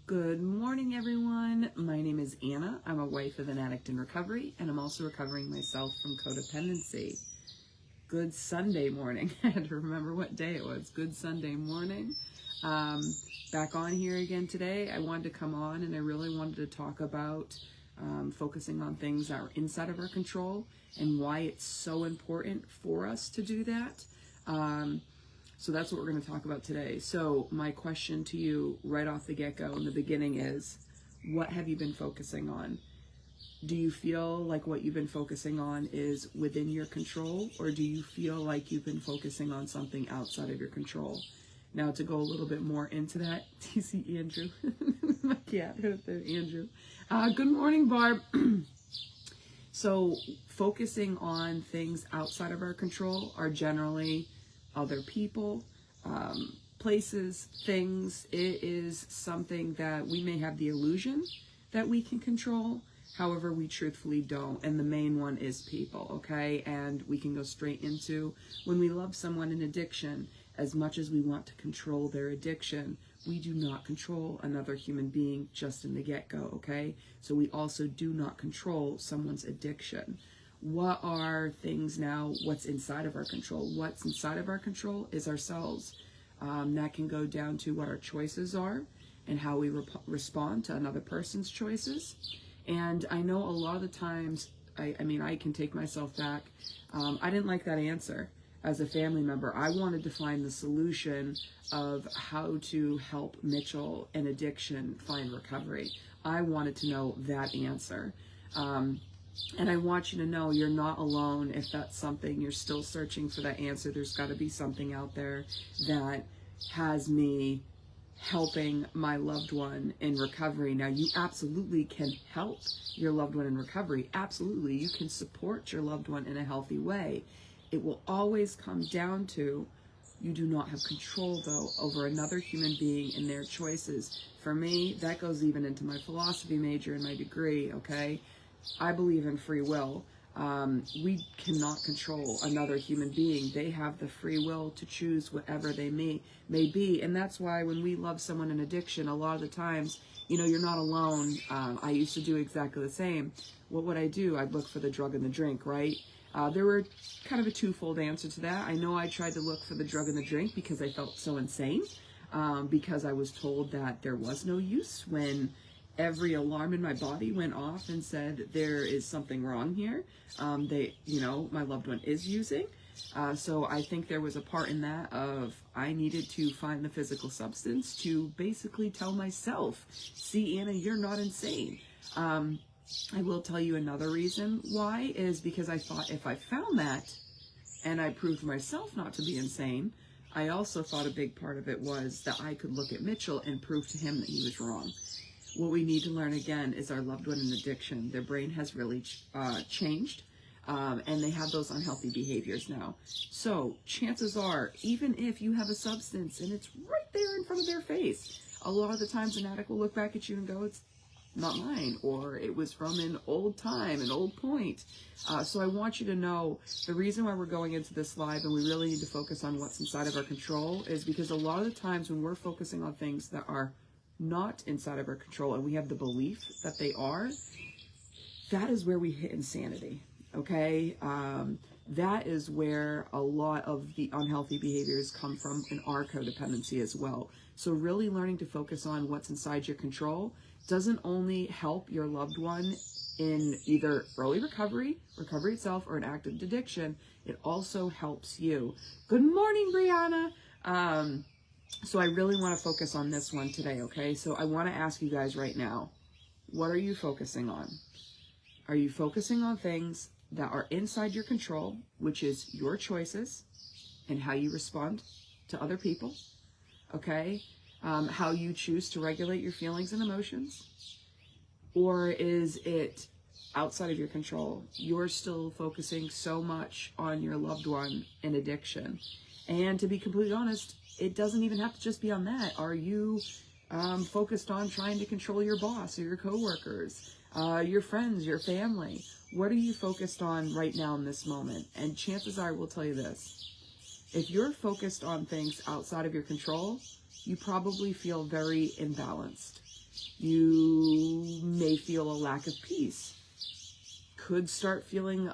Good morning, everyone. My name is Anna. I'm a wife of an addict in recovery, and I'm also recovering myself from codependency. Good Sunday morning. I had to remember what day it was. Good Sunday morning. Back on here again today. I wanted to come on and I really wanted to talk about focusing on things that are inside of our control and why it's so important for us to do that. So that's what we're going to talk about today. So my question to you right off the get-go in the beginning is, what have you been focusing on? Do you feel like what you've been focusing on is within your control, or do you feel like you've been focusing on something outside of your control? Now, to go a little bit more into that, do you see Andrew? My cat right there, Andrew. Good morning, Barb. So focusing on things outside of our control are generally other people, places, things. It is something that we may have the illusion that we can control. However, we truthfully don't. And the main one is people, okay? And we can go straight into when we love someone in addiction, as much as we want to control their addiction, we do not control another human being just in the get-go, okay? So we also do not control someone's addiction. What are things now? What's inside of our control? What's inside of our control is ourselves. That can go down to what our choices are and how we respond to another person's choices. And I know a lot of the times, I mean, I can take myself back. I didn't like that answer as a family member. I wanted to find the solution of how to help Mitchell in addiction find recovery. I wanted to know that answer. And I want you to know you're not alone. If that's something you're still searching for that answer, there's got to be something out there that has me helping my loved one in recovery. Now, you absolutely can help your loved one in recovery. Absolutely. You can support your loved one in a healthy way. It will always come down to you do not have control, though, over another human being and their choices. For me, that goes even into my philosophy major and my degree, okay? I believe in free will. We cannot control another human being. They have the free will to choose whatever they may be. And that's why when we love someone in addiction, a lot of the times, you know, you're not alone. I used to do exactly the same. What would I do? I'd look for the drug and the drink, right? There were kind of a twofold answer to that. I know I tried to look for the drug and the drink because I felt so insane, because I was told that there was no use when every alarm in my body went off and said there is something wrong here. My loved one is using. So I think there was a part in that of I needed to find the physical substance to basically tell myself, see, Anna, you're not insane. I will tell you another reason why is because I thought if I found that and I proved myself not to be insane, I also thought a big part of it was that I could look at Mitchell and prove to him that he was wrong. What we need to learn again is our loved one in addiction. Their brain has really changed, and they have those unhealthy behaviors now. So chances are, even if you have a substance and it's right there in front of their face, a lot of the times an addict will look back at you and go, it's not mine, or it was from an old time, an old point. So I want you to know the reason why we're going into this live and we really need to focus on what's inside of our control is because a lot of the times when we're focusing on things that are not inside of our control and we have the belief that they are, that is where we hit insanity, okay? That is where a lot of the unhealthy behaviors come from in our codependency as well. So really learning to focus on what's inside your control doesn't only help your loved one in either early recovery itself, or an active addiction, it also helps you. Good morning, Brianna. So I really want to focus on this one today, okay? So I want to ask you guys right now, what are you focusing on? Are you focusing on things that are inside your control, which is your choices and how you respond to other people, okay? How you choose to regulate your feelings and emotions? Or is it outside of your control? You're still focusing so much on your loved one in addiction. And to be completely honest, it doesn't even have to just be on that. Are you focused on trying to control your boss or your coworkers, your friends, your family? What are you focused on right now in this moment? And chances are, I will tell you this. If you're focused on things outside of your control, you probably feel very imbalanced. You may feel a lack of peace. Could start feeling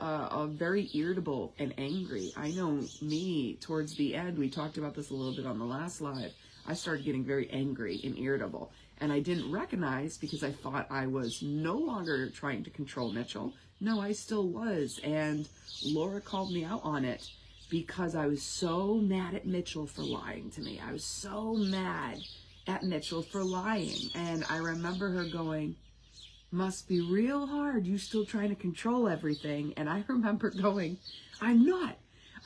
very irritable and angry. I know me, towards the end, we talked about this a little bit on the last live, I started getting very angry and irritable. And I didn't recognize because I thought I was no longer trying to control Mitchell. No, I still was. And Laura called me out on it because I was so mad at Mitchell for lying to me. I was so mad at Mitchell for lying. And I remember her going, must be real hard. You still trying to control everything. And I remember going, I'm not.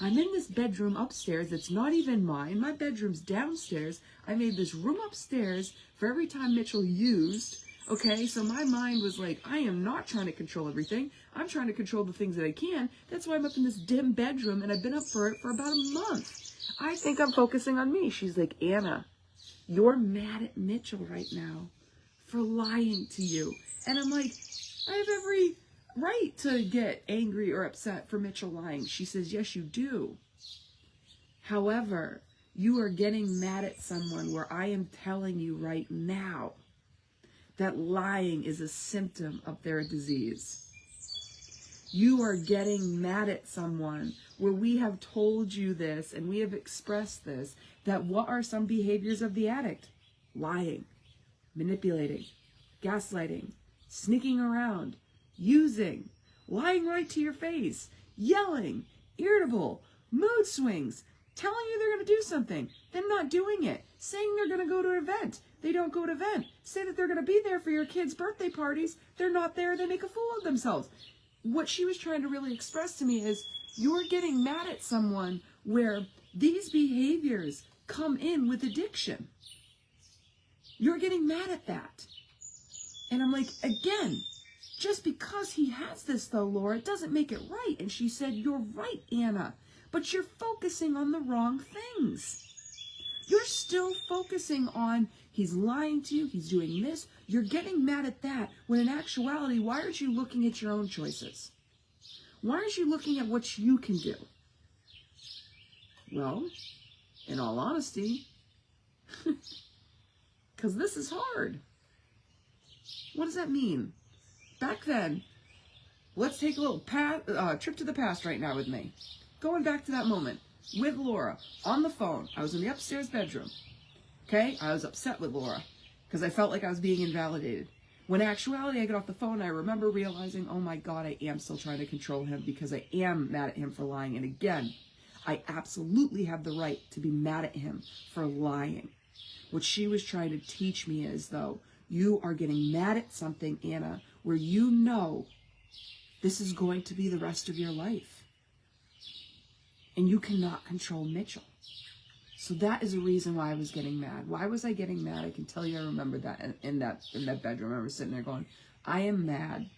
I'm in this bedroom upstairs that's not even mine. My bedroom's downstairs. I made this room upstairs for every time Mitchell used. Okay, so my mind was like, I am not trying to control everything. I'm trying to control the things that I can. That's why I'm up in this dim bedroom, and I've been up for it for about a month. I think I'm focusing on me. She's like, Anna, you're mad at Mitchell right now for lying to you. And I'm like, I have every right to get angry or upset for Mitchell lying. She says, yes, you do. However, you are getting mad at someone where I am telling you right now that lying is a symptom of their disease. You are getting mad at someone where we have told you this and we have expressed this, that what are some behaviors of the addict? Lying, manipulating, gaslighting, sneaking around, using, lying right to your face, yelling, irritable, mood swings, telling you they're going to do something, then not doing it, saying they're going to go to an event, they don't go to an event, say that they're going to be there for your kids' birthday parties, they're not there, they make a fool of themselves. What she was trying to really express to me is, you're getting mad at someone where these behaviors come in with addiction. You're getting mad at that. And I'm like, again, just because he has this, though, Laura, it doesn't make it right. And she said, you're right, Anna, but you're focusing on the wrong things. You're still focusing on, he's lying to you, he's doing this. You're getting mad at that, when in actuality, why aren't you looking at your own choices? Why aren't you looking at what you can do? Well, in all honesty, because this is hard. What does that mean? Back then, let's take a little trip to the past right now with me. Going back to that moment with Laura on the phone. I was in the upstairs bedroom. Okay? I was upset with Laura because I felt like I was being invalidated. When in actuality, I get off the phone, I remember realizing, oh my God, I am still trying to control him because I am mad at him for lying. And again, I absolutely have the right to be mad at him for lying. What she was trying to teach me is, though, you are getting mad at something, Anna, where you know this is going to be the rest of your life. And you cannot control Mitchell. So that is a reason why I was getting mad. Why was I getting mad? I can tell you I remember that in that bedroom. I remember sitting there going, I am mad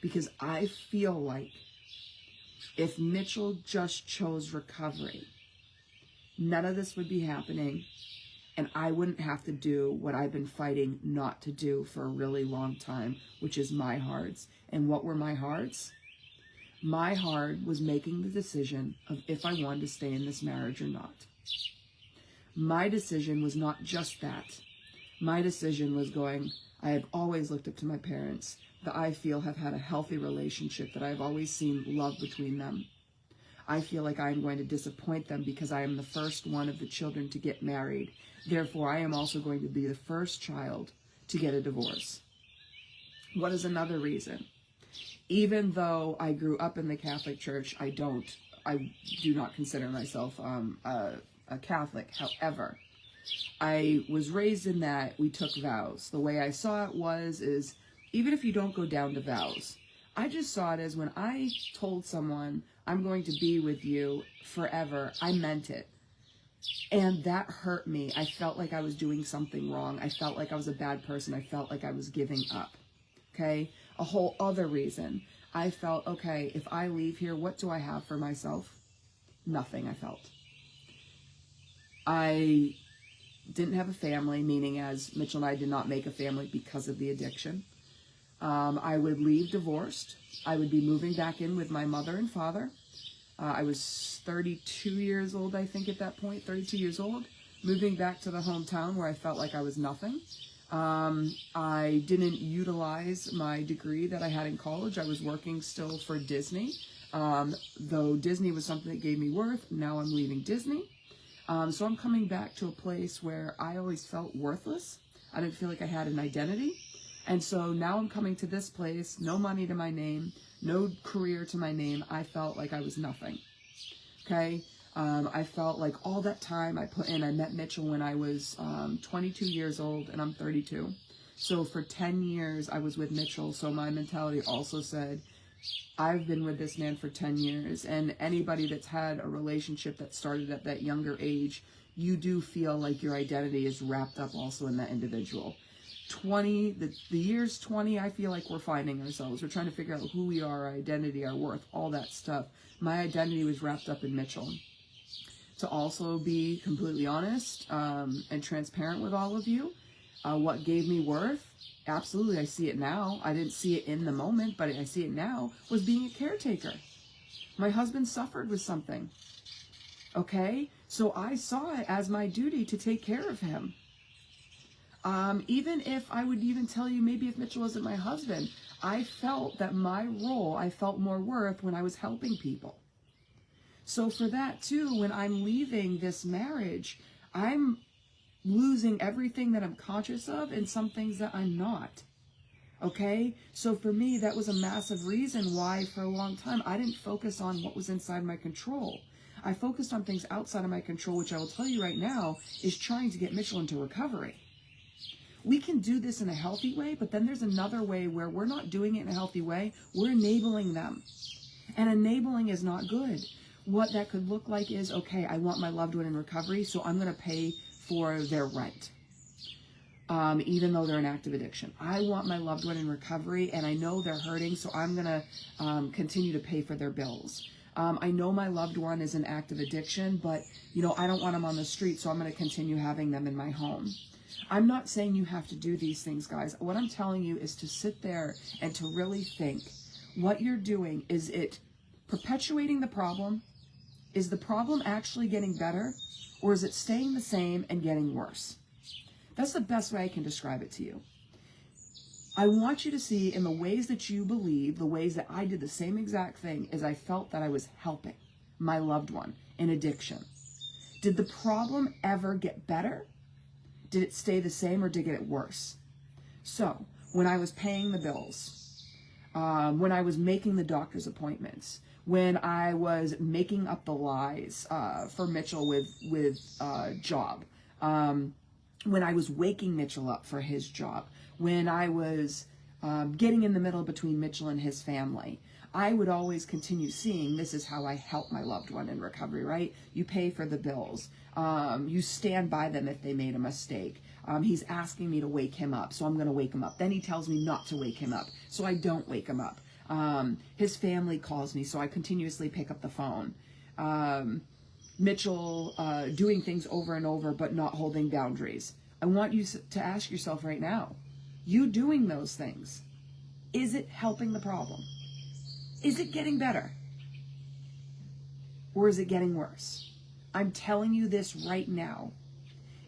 because I feel like if Mitchell just chose recovery, none of this would be happening. And I wouldn't have to do what I've been fighting not to do for a really long time, which is my hards. And what were my hards? My hard was making the decision of if I wanted to stay in this marriage or not. My decision was not just that. My decision was going, I have always looked up to my parents that I feel have had a healthy relationship, that I've always seen love between them. I feel like I am going to disappoint them because I am the first one of the children to get married. Therefore, I am also going to be the first child to get a divorce. What is another reason? Even though I grew up in the Catholic Church, I do not consider myself a Catholic. However, I was raised in that we took vows. The way I saw it is even if you don't go down to vows, I just saw it as when I told someone, I'm going to be with you forever, I meant it. And that hurt me. I felt like I was doing something wrong. I felt like I was a bad person. I felt like I was giving up. Okay? A whole other reason. I felt, okay, if I leave here, what do I have for myself? Nothing, I felt. I didn't have a family, meaning as Mitchell and I did not make a family because of the addiction. I would leave divorced. I would be moving back in with my mother and father. I was 32 years old, I think, at that point, 32 years old, moving back to the hometown where I felt like I was nothing. I didn't utilize my degree that I had in college. I was working still for Disney. Though Disney was something that gave me worth, now I'm leaving Disney. So I'm coming back to a place where I always felt worthless. I didn't feel like I had an identity. And so now I'm coming to this place, no money to my name, no career to my name. I felt like I was nothing. Okay? I felt like all that time I put in, I met Mitchell when I was 22 years old, and I'm 32. So for 10 years, I was with Mitchell. So my mentality also said, I've been with this man for 10 years. And anybody that's had a relationship that started at that younger age, you do feel like your identity is wrapped up also in that individual. The years 20, I feel like we're finding ourselves. We're trying to figure out who we are, our identity, our worth, all that stuff. My identity was wrapped up in Mitchell. To also be completely honest and transparent with all of you, what gave me worth, absolutely, I see it now. I didn't see it in the moment, but I see it now, was being a caretaker. My husband suffered with something, okay? So I saw it as my duty to take care of him. Even if I would even tell you, maybe if Mitchell wasn't my husband, I felt that my role, I felt more worth when I was helping people. So for that too, when I'm leaving this marriage, I'm losing everything that I'm conscious of and some things that I'm not. Okay? So for me, that was a massive reason why for a long time I didn't focus on what was inside my control. I focused on things outside of my control, which I will tell you right now is trying to get Mitchell into recovery. We can do this in a healthy way, but then there's another way where we're not doing it in a healthy way. We're enabling them. And enabling is not good. What that could look like is, okay, I want my loved one in recovery, so I'm going to pay for their rent, even though they're in active addiction. I want my loved one in recovery, and I know they're hurting, so I'm going to continue to pay for their bills. I know my loved one is in active addiction, but, I don't want them on the street, so I'm going to continue having them in my home. I'm not saying you have to do these things, guys. What I'm telling you is to sit there and to really think. What you're doing, is it perpetuating the problem? Is the problem actually getting better, or is it staying the same and getting worse? That's the best way I can describe it to you. I want you to see in the ways that you believe, the ways that I did the same exact thing, is I felt that I was helping my loved one in addiction. Did the problem ever get better? Did it stay the same, or did it get worse? So when I was paying the bills, when I was making the doctor's appointments, when I was making up the lies for Mitchell with job, when I was waking Mitchell up for his job, when I was getting in the middle between Mitchell and his family, I would always continue seeing this is how I help my loved one in recovery, right? You pay for the bills. You stand by them if they made a mistake. He's asking me to wake him up, so I'm going to wake him up. Then he tells me not to wake him up, so I don't wake him up. His family calls me, so I continuously pick up the phone. Mitchell doing things over and over, but not holding boundaries. I want you to ask yourself right now, you doing those things, is it helping the problem? Is it getting better? Or is it getting worse? I'm telling you this right now.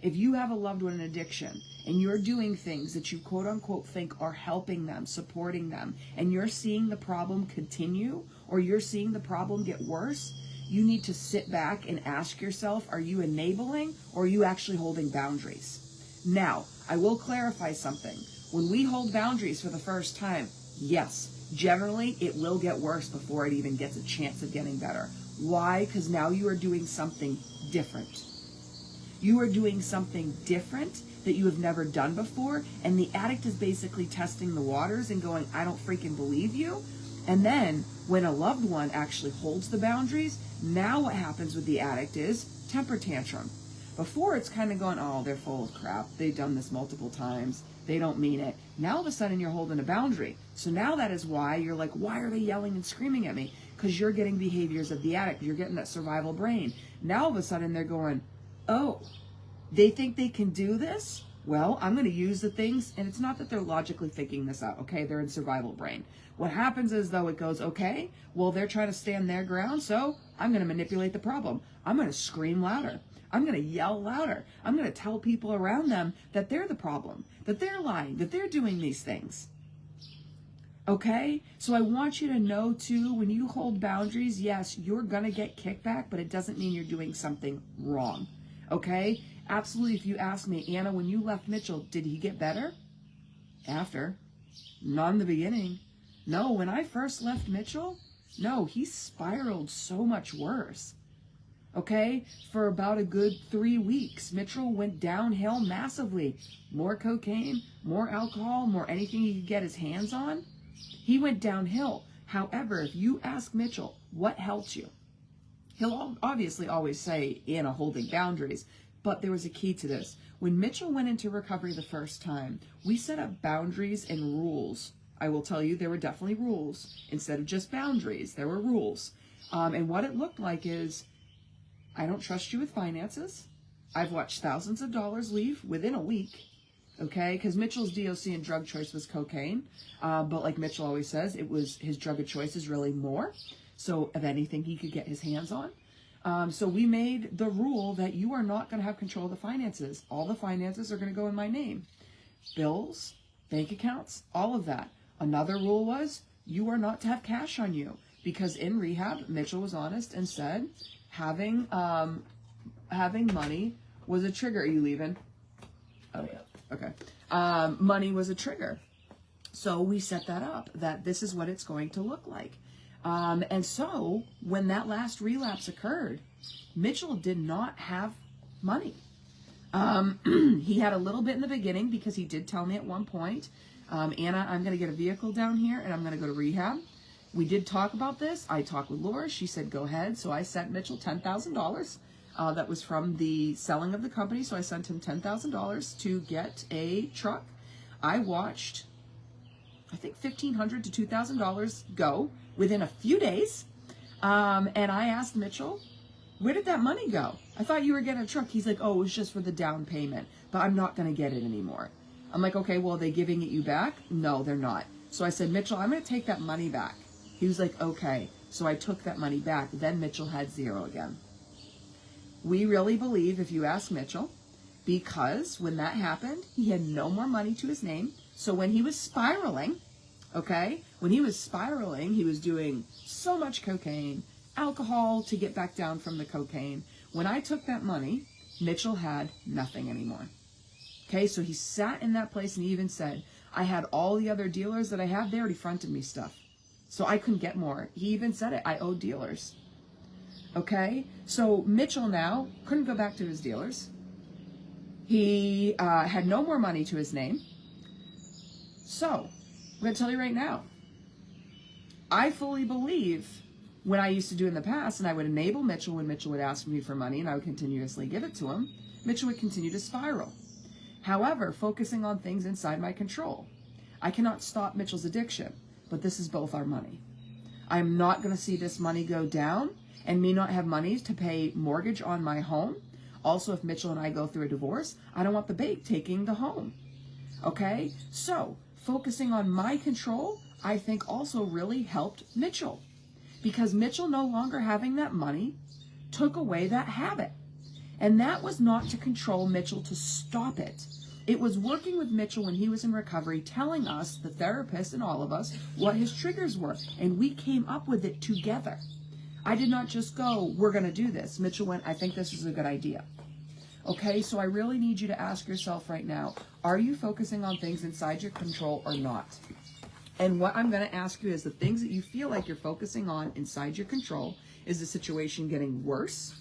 If you have a loved one in addiction and you're doing things that you quote unquote think are helping them, supporting them, and you're seeing the problem continue, or you're seeing the problem get worse, you need to sit back and ask yourself, are you enabling, or are you actually holding boundaries? Now, I will clarify something. When we hold boundaries for the first time, yes, generally it will get worse before it even gets a chance of getting better. Why? Because now you are doing something different. You are doing something different that you have never done before, and the addict is basically testing the waters and going, I don't freaking believe you. And then when a loved one actually holds the boundaries, now what happens with the addict is temper tantrum. Before it's kind of going, oh, they're full of crap. They've done this multiple times. They don't mean it. Now all of a sudden you're holding a boundary. So now that is why you're like, why are they yelling and screaming at me? Because you're getting behaviors of the addict. You're getting that survival brain. Now all of a sudden they're going, oh, they think they can do this? Well, I'm going to use the things, and it's not that they're logically thinking this out, okay? They're in survival brain. What happens is, though, it goes, okay, well, they're trying to stand their ground, so I'm going to manipulate the problem. I'm going to scream louder. I'm going to yell louder. I'm going to tell people around them that they're the problem, that they're lying, that they're doing these things. Okay? So I want you to know too, when you hold boundaries, yes, you're going to get kickback, but it doesn't mean you're doing something wrong. Okay? Absolutely. If you ask me, Anna, when you left Mitchell, did he get better? After. Not in the beginning. No, when I first left Mitchell, no, he spiraled so much worse. Okay? For about a good 3 weeks, Mitchell went downhill massively. More cocaine, more alcohol, more anything he could get his hands on. He went downhill. However, if you ask Mitchell, what helped you? He'll obviously always say, Anna, holding boundaries. But there was a key to this. When Mitchell went into recovery the first time, we set up boundaries and rules. I will tell you, there were definitely rules. Instead of just boundaries, there were rules. And what it looked like is, I don't trust you with finances. I've watched thousands of dollars leave within a week. Okay, because Mitchell's DOC and drug choice was cocaine. But like Mitchell always says, it was his drug of choice is really more. So of anything he could get his hands on. So we made the rule that you are not going to have control of the finances. All the finances are going to go in my name. Bills, bank accounts, all of that. Another rule was you are not to have cash on you. Because in rehab, Mitchell was honest and said having money was a trigger. Are you leaving? Oh, yeah. Okay. Money was a trigger. So we set that up, that this is what it's going to look like. And so when that last relapse occurred, Mitchell did not have money. He had a little bit in the beginning because he did tell me at one point, Anna, I'm going to get a vehicle down here and I'm going to go to rehab. We did talk about this. I talked with Laura. She said, go ahead. So I sent Mitchell $10,000. That was from the selling of the company. So I sent him $10,000 to get a truck. I watched, I think $1,500 to $2,000 go within a few days. And I asked Mitchell, where did that money go? I thought you were getting a truck. He's like, oh, it was just for the down payment, but I'm not going to get it anymore. I'm like, okay, well, are they giving it you back? No, they're not. So I said, Mitchell, I'm going to take that money back. He was like, okay. So I took that money back. Then Mitchell had zero again. We really believe, if you ask Mitchell, because when that happened, he had no more money to his name. So when he was spiraling, okay, when he was spiraling, he was doing so much cocaine, alcohol to get back down from the cocaine. When I took that money, Mitchell had nothing anymore. Okay, so he sat in that place and he even said, I had all the other dealers that I had, they already fronted me stuff. So I couldn't get more. He even said it, I owe dealers. Okay, so Mitchell now couldn't go back to his dealers. He had no more money to his name. So, I'm going to tell you right now, I fully believe when I used to do in the past, and I would enable Mitchell when Mitchell would ask me for money, and I would continuously give it to him, Mitchell would continue to spiral. However, focusing on things inside my control. I cannot stop Mitchell's addiction, but this is both our money. I'm not going to see this money go down and me not have money to pay mortgage on my home. Also, if Mitchell and I go through a divorce, I don't want the bank taking the home. Okay? So, focusing on my control, I think also really helped Mitchell. Because Mitchell no longer having that money took away that habit. And that was not to control Mitchell to stop it. It was working with Mitchell when he was in recovery, telling us, the therapist and all of us, what his triggers were. And we came up with it together. I did not just go, we're going to do this. Mitchell went, I think this is a good idea. Okay, so I really need you to ask yourself right now, are you focusing on things inside your control or not? And what I'm going to ask you is the things that you feel like you're focusing on inside your control, is the situation getting worse?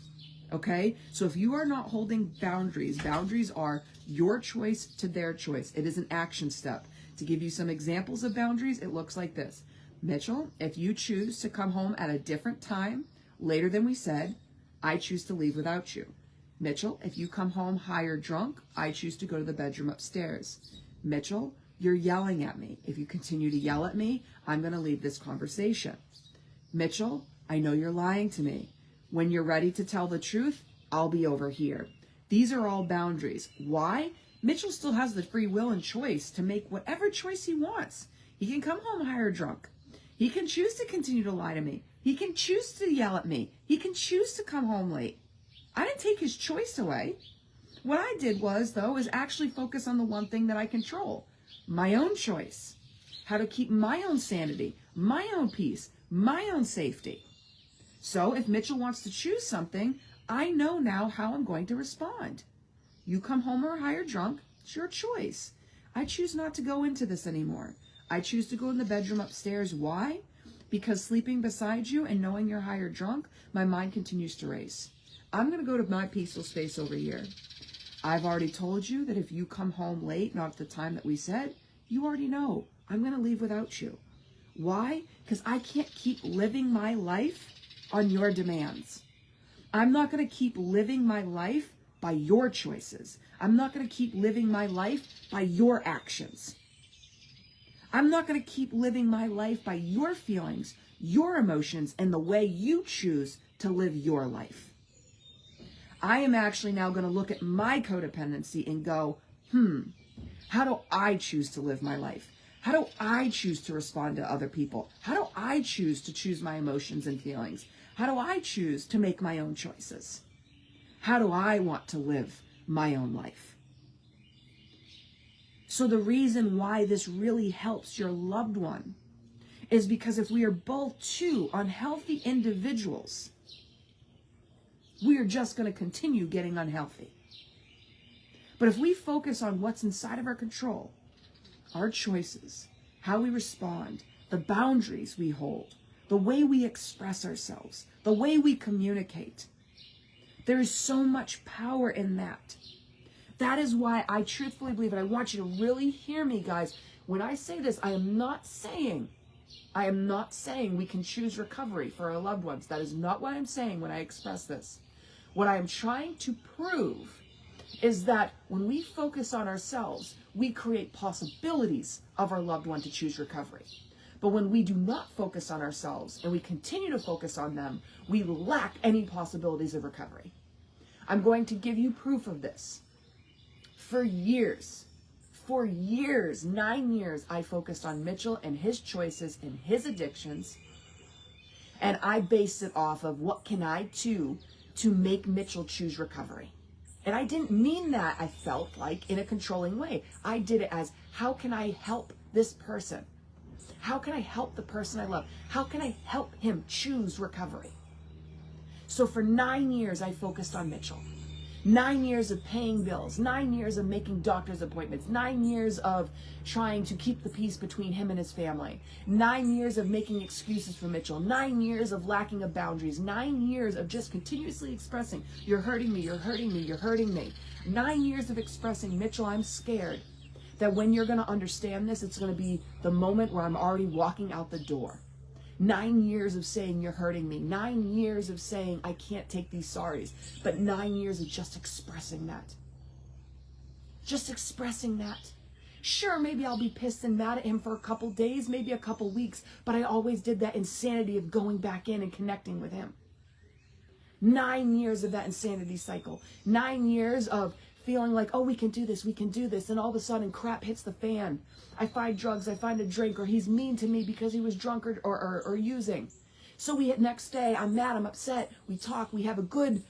Okay, so if you are not holding boundaries, boundaries are your choice to their choice. It is an action step. To give you some examples of boundaries, it looks like this. Mitchell, if you choose to come home at a different time, later than we said, I choose to leave without you. Mitchell, if you come home high or drunk, I choose to go to the bedroom upstairs. Mitchell, you're yelling at me. If you continue to yell at me, I'm going to leave this conversation. Mitchell, I know you're lying to me. When you're ready to tell the truth, I'll be over here. These are all boundaries. Why? Mitchell still has the free will and choice to make whatever choice he wants. He can come home high or drunk. He can choose to continue to lie to me. He can choose to yell at me. He can choose to come home late. I didn't take his choice away. What I did was, though, is actually focus on the one thing that I control. My own choice. How to keep my own sanity, my own peace, my own safety. So if Mitchell wants to choose something, I know now how I'm going to respond. You come home or higher drunk, it's your choice. I choose not to go into this anymore. I choose to go in the bedroom upstairs. Why? Because sleeping beside you and knowing you're high or drunk, my mind continues to race. I'm going to go to my peaceful space over here. I've already told you that if you come home late, not at the time that we said, you already know I'm going to leave without you. Why? Because I can't keep living my life on your demands. I'm not going to keep living my life by your choices. I'm not going to keep living my life by your actions. I'm not going to keep living my life by your feelings, your emotions, and the way you choose to live your life. I am actually now going to look at my codependency and go, how do I choose to live my life? How do I choose to respond to other people? How do I choose to choose my emotions and feelings? How do I choose to make my own choices? How do I want to live my own life? So the reason why this really helps your loved one is because if we are both two unhealthy individuals, we are just going to continue getting unhealthy. But if we focus on what's inside of our control, our choices, how we respond, the boundaries we hold, the way we express ourselves, the way we communicate, there is so much power in that. That is why I truthfully believe, and I want you to really hear me, guys. When I say this, I am not saying we can choose recovery for our loved ones. That is not what I'm saying when I express this. What I am trying to prove is that when we focus on ourselves, we create possibilities of our loved one to choose recovery. But when we do not focus on ourselves and we continue to focus on them, we lack any possibilities of recovery. I'm going to give you proof of this. For years, 9 years, I focused on Mitchell and his choices and his addictions. And I based it off of what can I do to make Mitchell choose recovery. And I didn't mean that, I felt like, in a controlling way. I did it as, how can I help this person? How can I help the person I love? How can I help him choose recovery? So for 9 years, I focused on Mitchell. 9 years of paying bills, 9 years of making doctor's appointments, 9 years of trying to keep the peace between him and his family, 9 years of making excuses for Mitchell, 9 years of lacking of boundaries, 9 years of just continuously expressing, you're hurting me, you're hurting me, you're hurting me. 9 years of expressing, Mitchell, I'm scared that when you're going to understand this, it's going to be the moment where I'm already walking out the door. 9 years of saying you're hurting me. 9 years of saying I can't take these sorries. But 9 years of just expressing that. Just expressing that. Sure, maybe I'll be pissed and mad at him for a couple days, maybe a couple weeks, but I always did that insanity of going back in and connecting with him. 9 years of that insanity cycle. 9 years of feeling like, oh, we can do this, and all of a sudden crap hits the fan. I find drugs, I find a drink, or he's mean to me because he was drunk or using. So next day, I'm mad, I'm upset, we talk, we have a good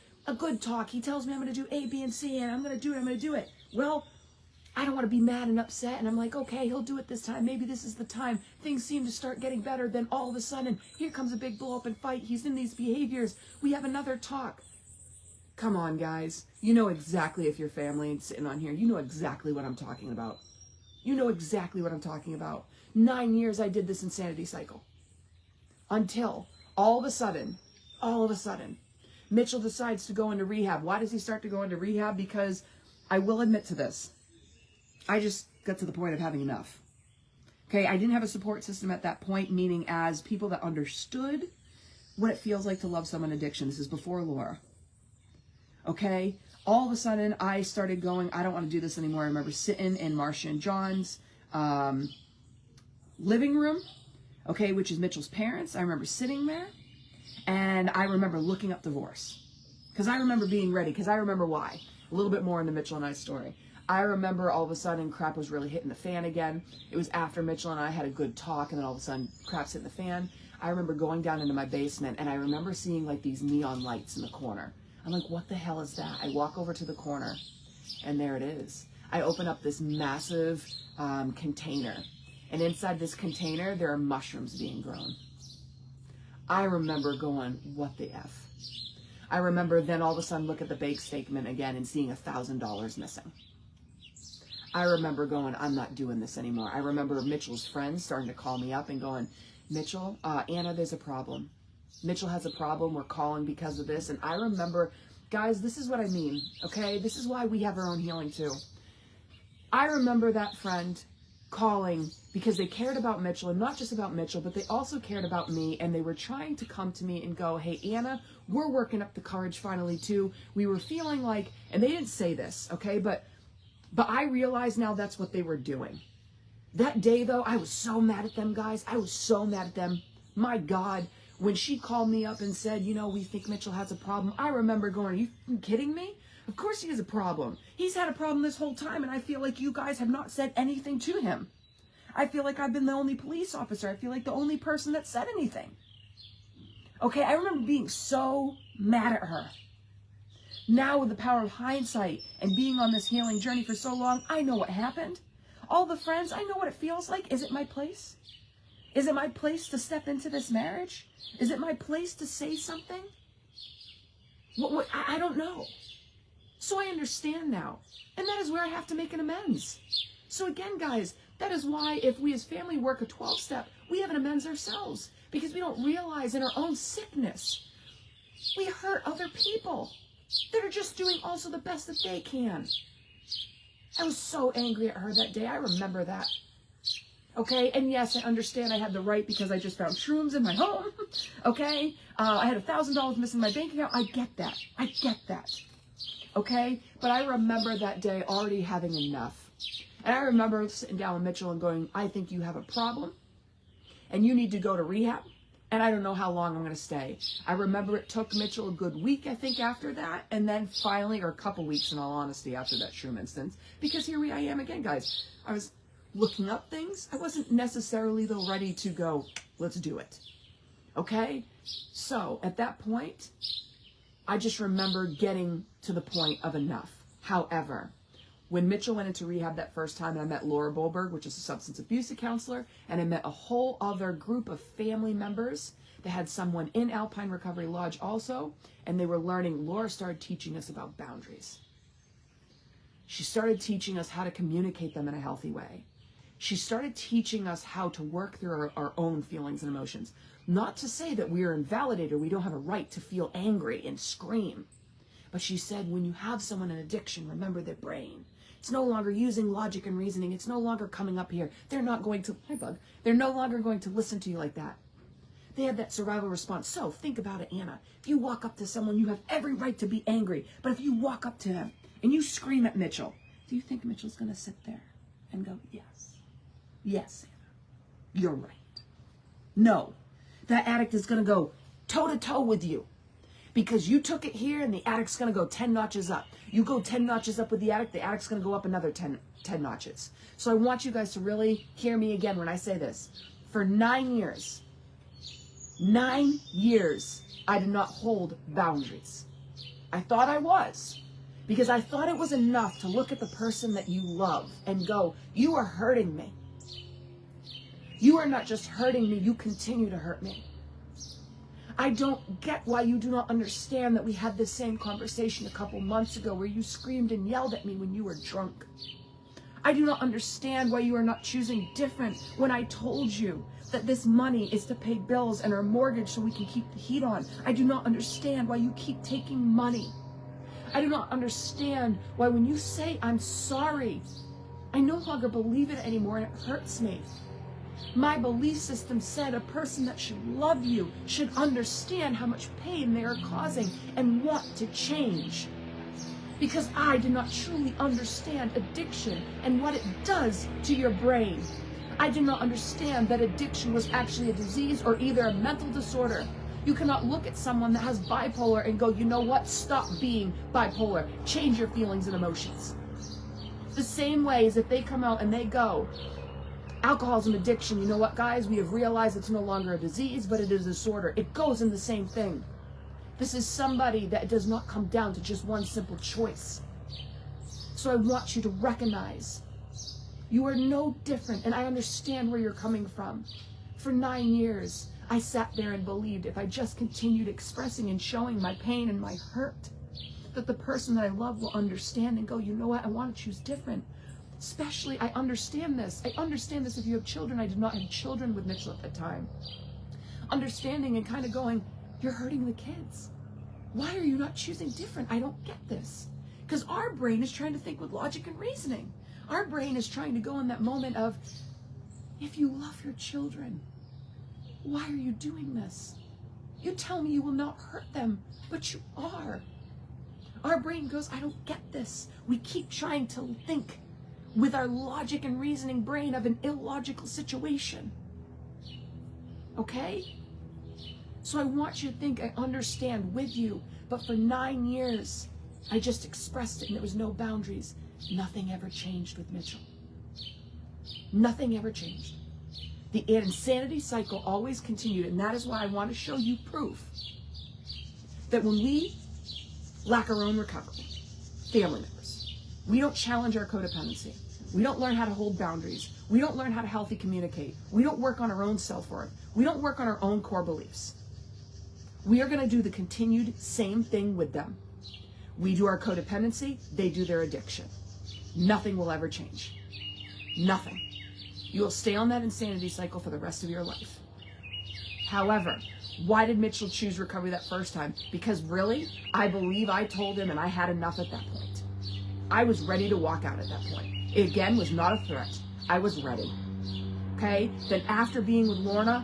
talk. He tells me I'm going to do A, B, and C, and I'm going to do it. Well, I don't want to be mad and upset, and I'm like, okay, he'll do it this time. Maybe this is the time. Things seem to start getting better. Then all of a sudden, here comes a big blow-up and fight. He's in these behaviors. We have another talk. Come on, guys. You know exactly, if your family is sitting on here, you know exactly what I'm talking about. You know exactly what I'm talking about. 9 years I did this insanity cycle. Until all of a sudden, Mitchell decides to go into rehab. Why does he start to go into rehab? Because I will admit to this. I just got to the point of having enough. Okay, I didn't have a support system at that point, meaning as people that understood what it feels like to love someone addiction. This is before Laura. Okay, all of a sudden I started going, I don't want to do this anymore. I remember sitting in Marcia and John's living room, okay, which is Mitchell's parents. I remember sitting there, and I remember looking up divorce. Because I remember being ready, because I remember why. A little bit more into Mitchell and I's story. I remember all of a sudden crap was really hitting the fan again. It was after Mitchell and I had a good talk, and then all of a sudden crap's hitting the fan. I remember going down into my basement, and I remember seeing like these neon lights in the corner. I'm like, what the hell is that? I walk over to the corner, and there it is. I open up this massive container, and inside this container, there are mushrooms being grown. I remember going, what the F? I remember then all of a sudden look at the bank statement again and seeing $1,000 missing. I remember going, I'm not doing this anymore. I remember Mitchell's friends starting to call me up and going, Mitchell, Anna, there's a problem. Mitchell has a problem. We're calling because of this. And I remember, guys, this is what I mean, okay? This is why we have our own healing too. I remember that friend calling because they cared about Mitchell, and not just about Mitchell, but they also cared about me, and they were trying to come to me and go, hey, Anna, we're working up the courage finally too. We were feeling like, and they didn't say this, okay, but I realize now that's what they were doing. That day, though, I was so mad at them, guys. I was so mad at them. My God, when she called me up and said, you know, we think Mitchell has a problem, I remember going, are you kidding me? Of course he has a problem. He's had a problem this whole time, and I feel like you guys have not said anything to him. I feel like I've been the only police officer. I feel like the only person that said anything. Okay, I remember being so mad at her. Now with the power of hindsight and being on this healing journey for so long, I know what happened. All the friends, I know what it feels like. Is it my place? Is it my place to step into this marriage? Is it my place to say something? I don't know. So I understand now. And that is where I have to make an amends. So again, guys, that is why if we as family work a 12-step, we have an amends ourselves. Because we don't realize in our own sickness, we hurt other people that are just doing also the best that they can. I was so angry at her that day. I remember that. Okay, and yes, I understand I had the right because I just found shrooms in my home. Okay, I had $1,000 missing in my bank account. I get that. I get that. Okay, but I remember that day already having enough. And I remember sitting down with Mitchell and going, I think you have a problem and you need to go to rehab. And I don't know how long I'm going to stay. I remember it took Mitchell a good week, I think, after that. And then finally, or a couple weeks in all honesty, after that shroom instance. Because here I am again, guys. I was looking up things. I wasn't necessarily, though, ready to go, let's do it. Okay? So, at that point, I just remember getting to the point of enough. However, when Mitchell went into rehab that first time, and I met Laura Bolberg, which is a substance abuse counselor, and I met a whole other group of family members that had someone in Alpine Recovery Lodge also, and they were learning. Laura started teaching us about boundaries. She started teaching us how to communicate them in a healthy way. She started teaching us how to work through our own feelings and emotions. Not to say that we are invalidated, we don't have a right to feel angry and scream. But she said, when you have someone in addiction, remember their brain. It's no longer using logic and reasoning. It's no longer coming up here. They're not going to, hi bug, they're no longer going to listen to you like that. They had that survival response. So think about it, Anna. If you walk up to someone, you have every right to be angry. But if you walk up to them and you scream at Mitchell, do you think Mitchell's going to sit there and go, yes, yes, Anna, you're right? No, that addict is going to go toe-to-toe with you. Because you took it here and the addict's going to go 10 notches up. You go 10 notches up with the addict's going to go up another 10 notches. So I want you guys to really hear me again when I say this. For 9 years, I did not hold boundaries. I thought I was. Because I thought it was enough to look at the person that you love and go, you are hurting me. You are not just hurting me, you continue to hurt me. I don't get why you do not understand that we had this same conversation a couple months ago where you screamed and yelled at me when you were drunk. I do not understand why you are not choosing different when I told you that this money is to pay bills and our mortgage so we can keep the heat on. I do not understand why you keep taking money. I do not understand why when you say I'm sorry, I no longer believe it anymore and it hurts me. My belief system said a person that should love you should understand how much pain they are causing and want to change. Because I did not truly understand addiction and what it does to your brain. I did not understand that addiction was actually a disease or either a mental disorder. You cannot look at someone that has bipolar and go, you know what, stop being bipolar. Change your feelings and emotions. The same way as if they come out and they go, alcoholism, addiction, you know what, guys? We have realized it's no longer a disease, but it is a disorder. It goes in the same thing. This is somebody that does not come down to just one simple choice. So I want you to recognize you are no different, and I understand where you're coming from. For 9 years, I sat there and believed if I just continued expressing and showing my pain and my hurt, that the person that I love will understand and go, you know what, I want to choose different. Especially, I understand this. I understand this if you have children. I did not have children with Mitchell at the time. Understanding and kind of going, you're hurting the kids. Why are you not choosing different? I don't get this. Because our brain is trying to think with logic and reasoning. Our brain is trying to go in that moment of, if you love your children, why are you doing this? You tell me you will not hurt them, but you are. Our brain goes, I don't get this. We keep trying to think with our logic and reasoning brain of an illogical situation. Okay? So I want you to think I understand with you, but for 9 years, I just expressed it and there was no boundaries. Nothing ever changed with Mitchell. Nothing ever changed. The insanity cycle always continued, and that is why I want to show you proof that when we lack our own recovery, family members, we don't challenge our codependency. We don't learn how to hold boundaries. We don't learn how to healthy communicate. We don't work on our own self-worth. We don't work on our own core beliefs. We are going to do the continued same thing with them. We do our codependency, they do their addiction. Nothing will ever change. Nothing. You will stay on that insanity cycle for the rest of your life. However, why did Mitchell choose recovery that first time? Because really, I believe I told him and I had enough at that point. I was ready to walk out at that point. It again was not a threat. I was ready. Okay? Then after being with Lorna's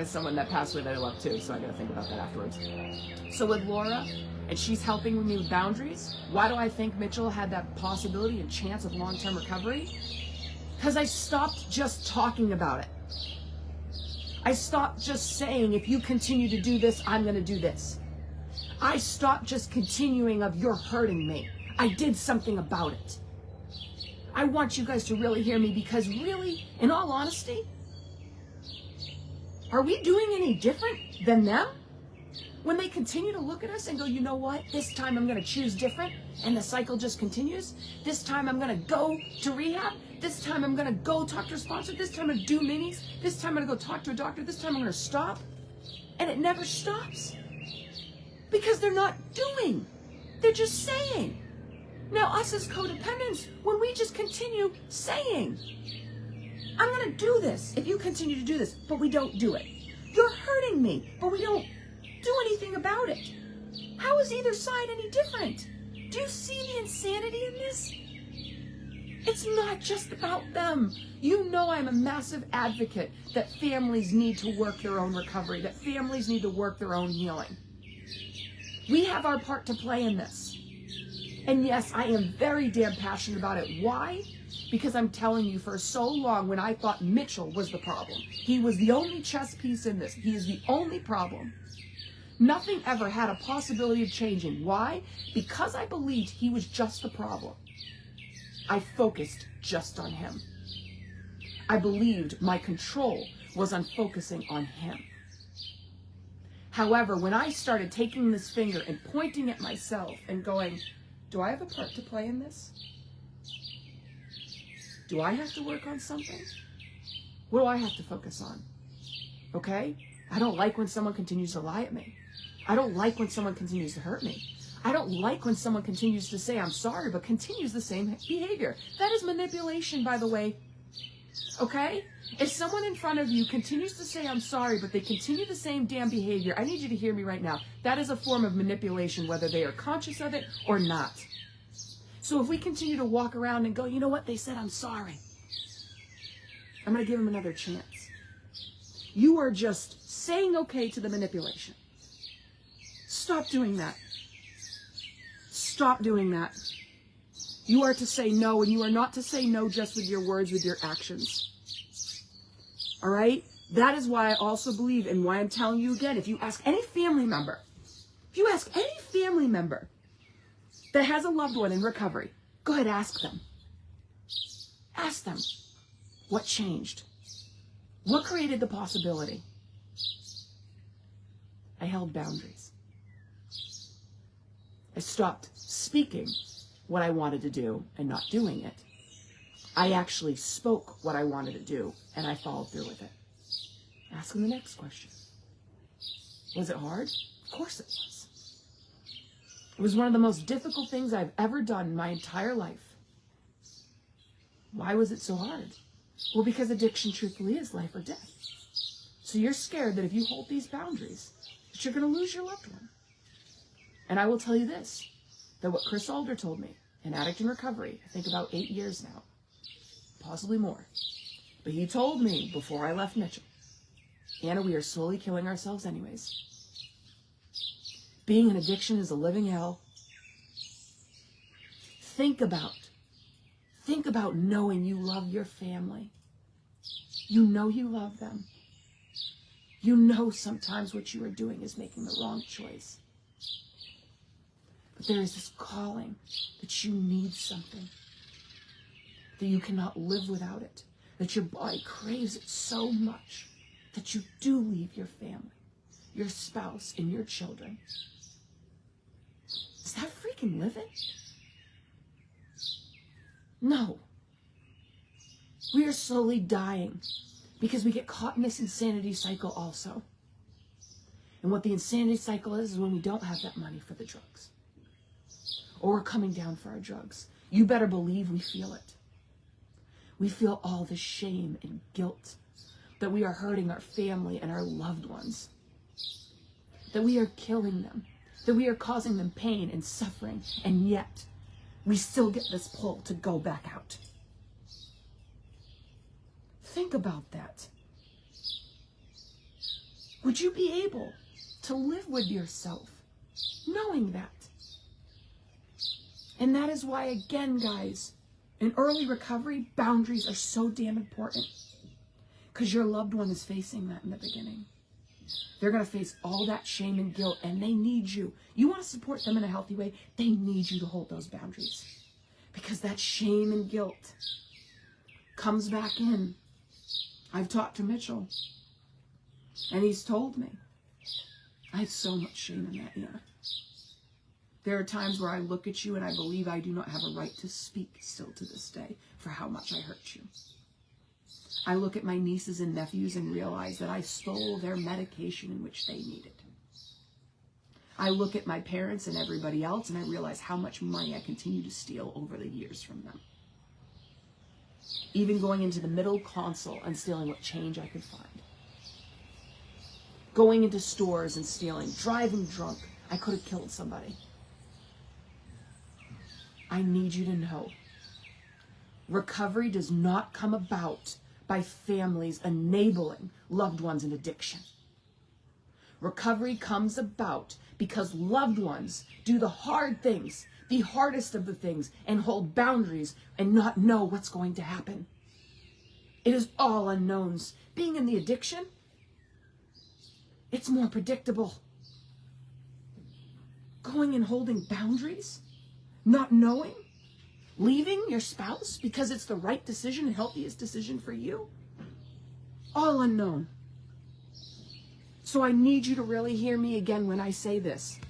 someone that passed away that I love too, so I gotta think about that afterwards. So with Laura, and she's helping me with boundaries, why do I think Mitchell had that possibility and chance of long-term recovery? Because I stopped just talking about it. I stopped just saying, if you continue to do this, I'm gonna do this. I stopped just continuing of, you're hurting me. I did something about it. I want you guys to really hear me, because really, in all honesty, are we doing any different than them? When they continue to look at us and go, you know what, this time I'm going to choose different, and the cycle just continues. This time I'm going to go to rehab. This time I'm going to go talk to a sponsor. This time I'm going to do minis. This time I'm going to go talk to a doctor. This time I'm going to stop. And it never stops. Because they're not doing. They're just saying. Now us as codependents, when we just continue saying, I'm going to do this if you continue to do this, but we don't do it. You're hurting me, but we don't do anything about it. How is either side any different? Do you see the insanity in this? It's not just about them. You know I'm a massive advocate that families need to work their own recovery, that families need to work their own healing. We have our part to play in this. And yes, I am very damn passionate about it. Why? Because I'm telling you, for so long when I thought Mitchell was the problem, he was the only chess piece in this. He is the only problem. Nothing ever had a possibility of changing. Why? Because I believed he was just the problem. I focused just on him. I believed my control was on focusing on him. However, when I started taking this finger and pointing at myself and going, do I have a part to play in this? Do I have to work on something? What do I have to focus on? Okay? I don't like when someone continues to lie at me. I don't like when someone continues to hurt me. I don't like when someone continues to say I'm sorry, but continues the same behavior. That is manipulation, by the way. Okay? If someone in front of you continues to say I'm sorry, but they continue the same damn behavior, I need you to hear me right now. That is a form of manipulation, whether they are conscious of it or not. So if we continue to walk around and go, you know what, they said I'm sorry, I'm going to give them another chance. You are just saying okay to the manipulation. Stop doing that. Stop doing that. You are to say no, and you are not to say no just with your words, with your actions. All right? That is why I also believe, and why I'm telling you again, if you ask any family member that has a loved one in recovery, go ahead, ask them. Ask them, what changed? What created the possibility? I held boundaries. I stopped speaking what I wanted to do and not doing it. I actually spoke what I wanted to do, and I followed through with it. Ask them the next question. Was it hard? Of course it was. It was one of the most difficult things I've ever done in my entire life. Why was it so hard? Well, because addiction truthfully is life or death. So you're scared that if you hold these boundaries, that you're going to lose your loved one. And I will tell you this, that what Chris Alder told me, an addict in recovery, I think about 8 years now, possibly more. But he told me before I left Mitchell, Anna, we are slowly killing ourselves anyways. Being in addiction is a living hell. Think about knowing you love your family. You know you love them. You know sometimes what you are doing is making the wrong choice. But there is this calling that you need something, that you cannot live without it, that your body craves it so much that you do leave your family, your spouse, and your children. Is that freaking living? No. We are slowly dying because we get caught in this insanity cycle also. And what the insanity cycle is when we don't have that money for the drugs. Or we're coming down for our drugs. You better believe we feel it. We feel all the shame and guilt that we are hurting our family and our loved ones. That we are killing them. That we are causing them pain and suffering. And yet, we still get this pull to go back out. Think about that. Would you be able to live with yourself knowing that? And that is why, again, guys, in early recovery, boundaries are so damn important. Because your loved one is facing that in the beginning. They're going to face all that shame and guilt, and they need you. You want to support them in a healthy way, they need you to hold those boundaries. Because that shame and guilt comes back in. I've talked to Mitchell, and he's told me, I have so much shame in that, Anna. There are times where I look at you and I believe I do not have a right to speak still to this day for how much I hurt you. I look at my nieces and nephews and realize that I stole their medication in which they needed. I look at my parents and everybody else and I realize how much money I continue to steal over the years from them. Even going into the middle console and stealing what change I could find. Going into stores and stealing, driving drunk. I could have killed somebody. I need you to know, recovery does not come about by families enabling loved ones in addiction. Recovery comes about because loved ones do the hard things, the hardest of the things, and hold boundaries and not know what's going to happen. It is all unknowns. Being in the addiction, it's more predictable. Going and holding boundaries, not knowing, leaving your spouse because it's the right decision and healthiest decision for you, all unknown. So I need you to really hear me again when I say this.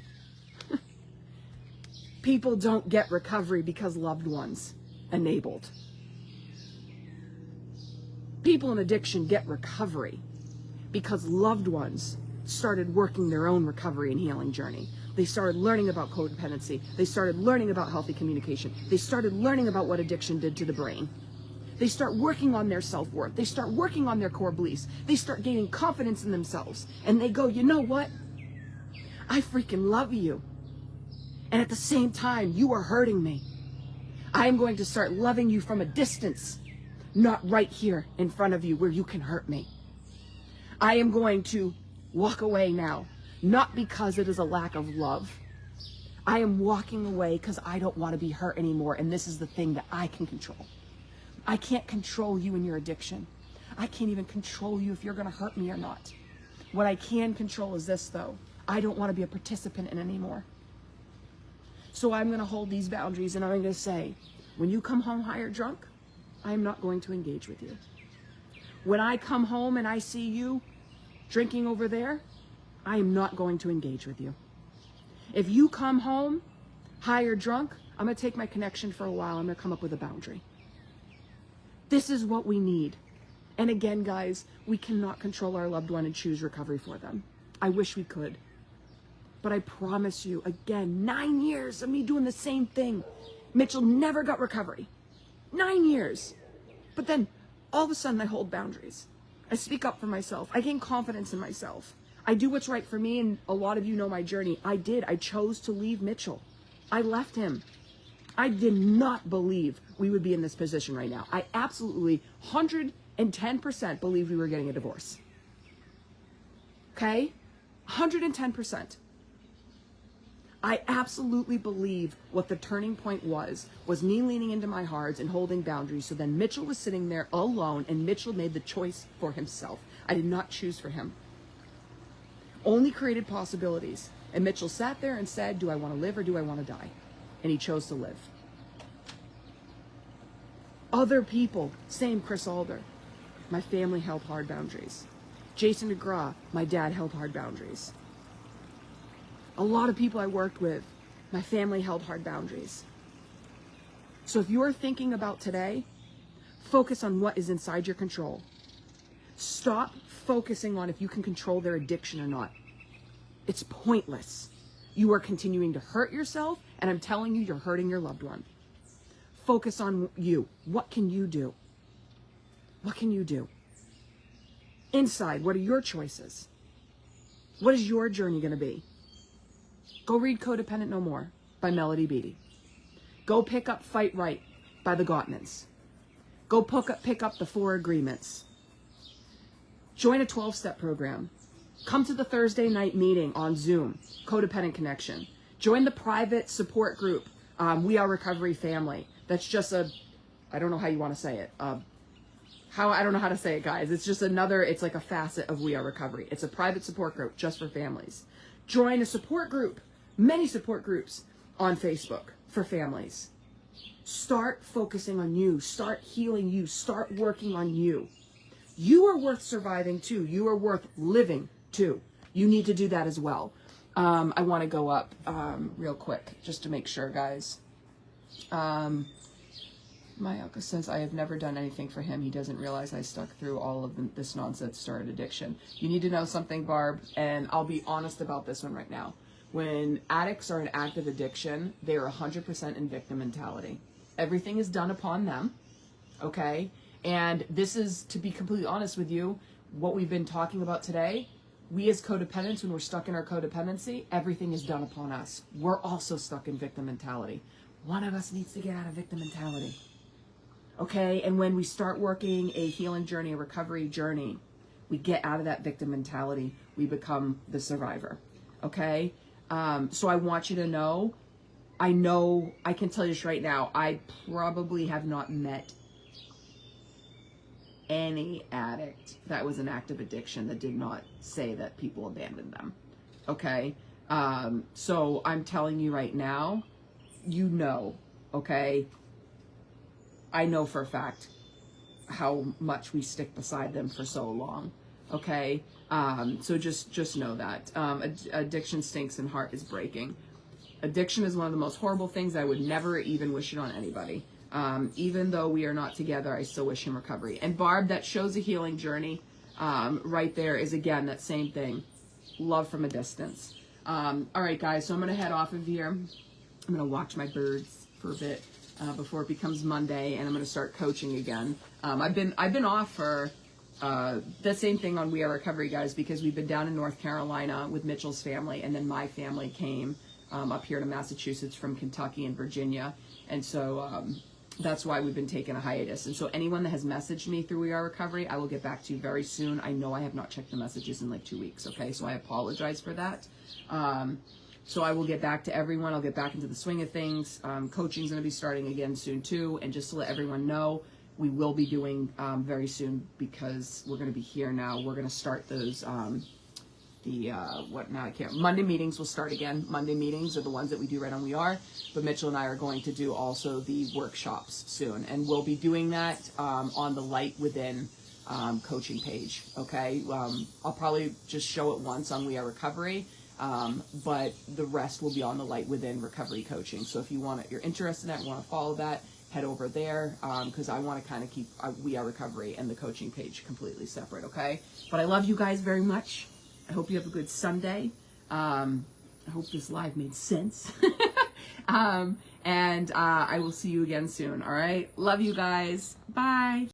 People don't get recovery because loved ones enabled. People in addiction get recovery because loved ones started working their own recovery and healing journey. They started learning about codependency. They started learning about healthy communication. They started learning about what addiction did to the brain. They start working on their self-worth. They start working on their core beliefs. They start gaining confidence in themselves. And they go, you know what? I freaking love you. And at the same time, you are hurting me. I am going to start loving you from a distance, not right here in front of you where you can hurt me. I am going to walk away now. Not because it is a lack of love. I am walking away because I don't want to be hurt anymore, and this is the thing that I can control. I can't control you and your addiction. I can't even control you if you're going to hurt me or not. What I can control is this, though. I don't want to be a participant in anymore. So I'm going to hold these boundaries, and I'm going to say, when you come home high or drunk, I'm not going to engage with you. When I come home and I see you drinking over there, I am not going to engage with you. If you come home high or drunk, I'm going to take my connection for a while. I'm going to come up with a boundary. This is what we need. And again, guys, we cannot control our loved one and choose recovery for them. I wish we could. But I promise you, again, 9 years of me doing the same thing. Mitchell never got recovery. 9 years. But then all of a sudden I hold boundaries. I speak up for myself. I gain confidence in myself. I do what's right for me, and a lot of you know my journey. I did. I chose to leave Mitchell. I left him. I did not believe we would be in this position right now. I absolutely 110% believed we were getting a divorce. Okay? 110%. I absolutely believe what the turning point was me leaning into my hearts and holding boundaries. So then Mitchell was sitting there alone, and Mitchell made the choice for himself. I did not choose for him. Only created possibilities. And Mitchell sat there and said, do I want to live or do I want to die? And he chose to live. Other people, same Chris Alder. My family held hard boundaries. Jason DeGraw, my dad held hard boundaries. A lot of people I worked with, my family held hard boundaries. So if you're thinking about today, focus on what is inside your control. Stop focusing on if you can control their addiction or not. It's pointless. You are continuing to hurt yourself, and I'm telling you, you're hurting your loved one. Focus on you. What can you do? What can you do? Inside, what are your choices? What is your journey going to be? Go read Codependent No More by Melody Beattie. Go pick up Fight Right by the Gottmans. Go pick up the 4 Agreements. Join a 12-step program. Come to the Thursday night meeting on Zoom, Codependent Connection. Join the private support group, We Are Recovery Family. That's just I don't know how you want to say it. I don't know how to say it, guys. It's just it's like a facet of We Are Recovery. It's a private support group just for families. Join a support group, many support groups on Facebook for families. Start focusing on you. Start healing you. Start working on you. You are worth surviving too. You are worth living too. You need to do that as well. I want to go up real quick just to make sure, guys. Mayaka says, I have never done anything for him. He doesn't realize I stuck through all of this nonsense, started addiction. You need to know something, Barb, and I'll be honest about this one right now. When addicts are in active addiction, they are 100% in victim mentality. Everything is done upon them, okay? And this is, to be completely honest with you, what we've been talking about today. We as codependents, when we're stuck in our codependency, everything is done upon us. We're also stuck in victim mentality. One of us needs to get out of victim mentality. Okay, and when we start working a healing journey, a recovery journey, we get out of that victim mentality. We become the survivor. Okay, so I want you to know, I can tell you this right now, I probably have not met any addict that was in active addiction that did not say that people abandoned them. Okay, so I'm telling you right now, you know, okay, I know for a fact how much we stick beside them for so long. Okay, so just know that addiction stinks and heart is breaking. Addiction is one of the most horrible things. I would never even wish it on anybody. Even though we are not together, I still wish him recovery. And Barb, that shows a healing journey right there is, again, that same thing. Love from a distance. All right, guys, so I'm going to head off of here. I'm going to watch my birds for a bit before it becomes Monday, and I'm going to start coaching again. I've been off for the same thing on We Are Recovery, guys, because we've been down in North Carolina with Mitchell's family, and then my family came up here to Massachusetts from Kentucky and Virginia, and so that's why we've been taking a hiatus. And so anyone that has messaged me through We Are Recovery, I will get back to you very soon. I know I have not checked the messages in like 2 weeks, okay? So I apologize for that. So I will get back to everyone. I'll get back into the swing of things. Coaching's going to be starting again soon too. And just to let everyone know, we will be doing very soon, because we're going to be here now. We're going to start those, Monday meetings will start again. Monday meetings are the ones that we do right on We Are. But Mitchell and I are going to do also the workshops soon. And we'll be doing that on the Light Within coaching page. Okay, I'll probably just show it once on We Are Recovery, but the rest will be on the Light Within Recovery Coaching. So if you're interested in that, want to follow that, head over there, because I want to kind of keep We Are Recovery and the coaching page completely separate. Okay, but I love you guys very much. I hope you have a good Sunday. I hope this live made sense. And I will see you again soon. All right, love you guys. Bye.